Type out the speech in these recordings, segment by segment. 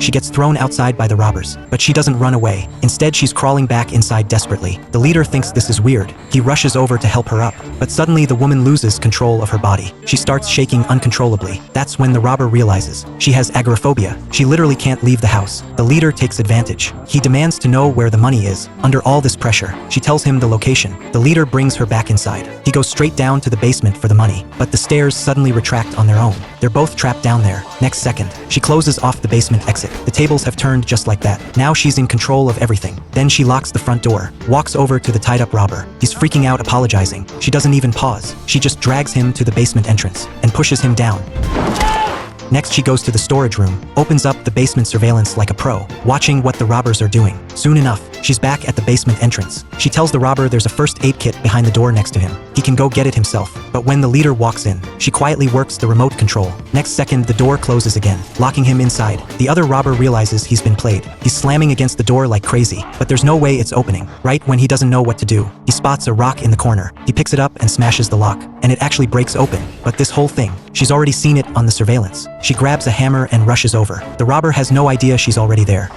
She gets thrown outside by the robbers, but she doesn't run away. Instead, she's crawling back inside desperately. The leader thinks this is weird. He rushes over to help her up, but suddenly the woman loses control of her body. She starts shaking uncontrollably. That's when the robber realizes she has agoraphobia. She literally can't leave the house. The leader takes advantage. He demands to know where the money is. Under all this pressure, she tells him the location. The leader brings her back inside. He goes straight down to the basement for the money, but the stairs suddenly retract on their own. They're both trapped down there. Next second, she closes off the basement exit. The tables have turned just like that. Now she's in control of everything. Then she locks the front door, walks over to the tied-up robber. He's freaking out, apologizing. She doesn't even pause. She just drags him to the basement entrance and pushes him down. Next, she goes to the storage room, opens up the basement surveillance like a pro, watching what the robbers are doing. Soon enough, she's back at the basement entrance. She tells the robber there's a first aid kit behind the door next to him. He can go get it himself. But when the leader walks in, she quietly works the remote control. Next second, the door closes again, locking him inside. The other robber realizes he's been played. He's slamming against the door like crazy, but there's no way it's opening. Right when he doesn't know what to do, he spots a rock in the corner. He picks it up and smashes the lock, and it actually breaks open. But this whole thing, she's already seen it on the surveillance. She grabs a hammer and rushes over. The robber has no idea she's already there.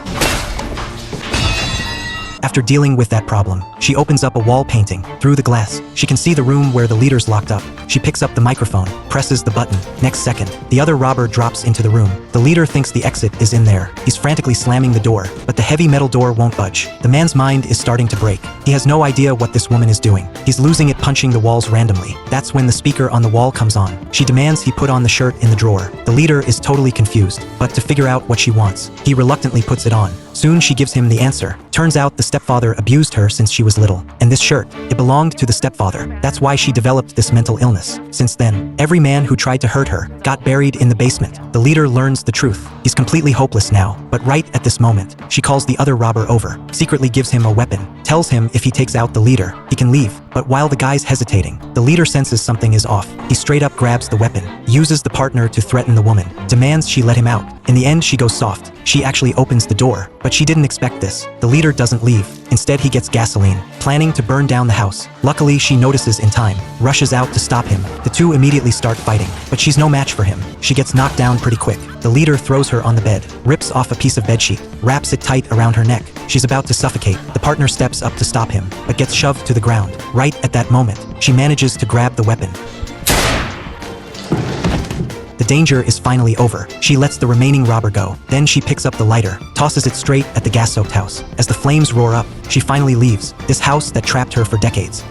After dealing with that problem, she opens up a wall painting. Through the glass, she can see the room where the leader's locked up. She picks up the microphone, presses the button. Next second, the other robber drops into the room. The leader thinks the exit is in there. He's frantically slamming the door, but the heavy metal door won't budge. The man's mind is starting to break. He has no idea what this woman is doing. He's losing it, punching the walls randomly. That's when the speaker on the wall comes on. She demands he put on the shirt in the drawer. The leader is totally confused, but to figure out what she wants, he reluctantly puts it on. Soon she gives him the answer. Turns out the stepfather abused her since she was little, and this shirt, it belonged to the stepfather. That's why she developed this mental illness. Since then, every man who tried to hurt her got buried in the basement. The leader learns the truth. He's completely hopeless now, but right at this moment, she calls the other robber over, secretly gives him a weapon, tells him if he takes out the leader, he can leave. But while the guy's hesitating, the leader senses something is off. He straight up grabs the weapon, uses the partner to threaten the woman, demands she let him out. In the end, she goes soft. She actually opens the door, but she didn't expect this. The leader doesn't leave. Instead, he gets gasoline, planning to burn down the house. Luckily, she notices in time, rushes out to stop him. The two immediately start fighting, but she's no match for him. She gets knocked down pretty quick. The leader throws her on the bed, rips off a piece of bedsheet, wraps it tight around her neck. She's about to suffocate. The partner steps up to stop him, but gets shoved to the ground. Right at that moment, she manages to grab the weapon. The danger is finally over. She lets the remaining robber go. Then she picks up the lighter, tosses it straight at the gas-soaked house. As the flames roar up, she finally leaves this house that trapped her for decades.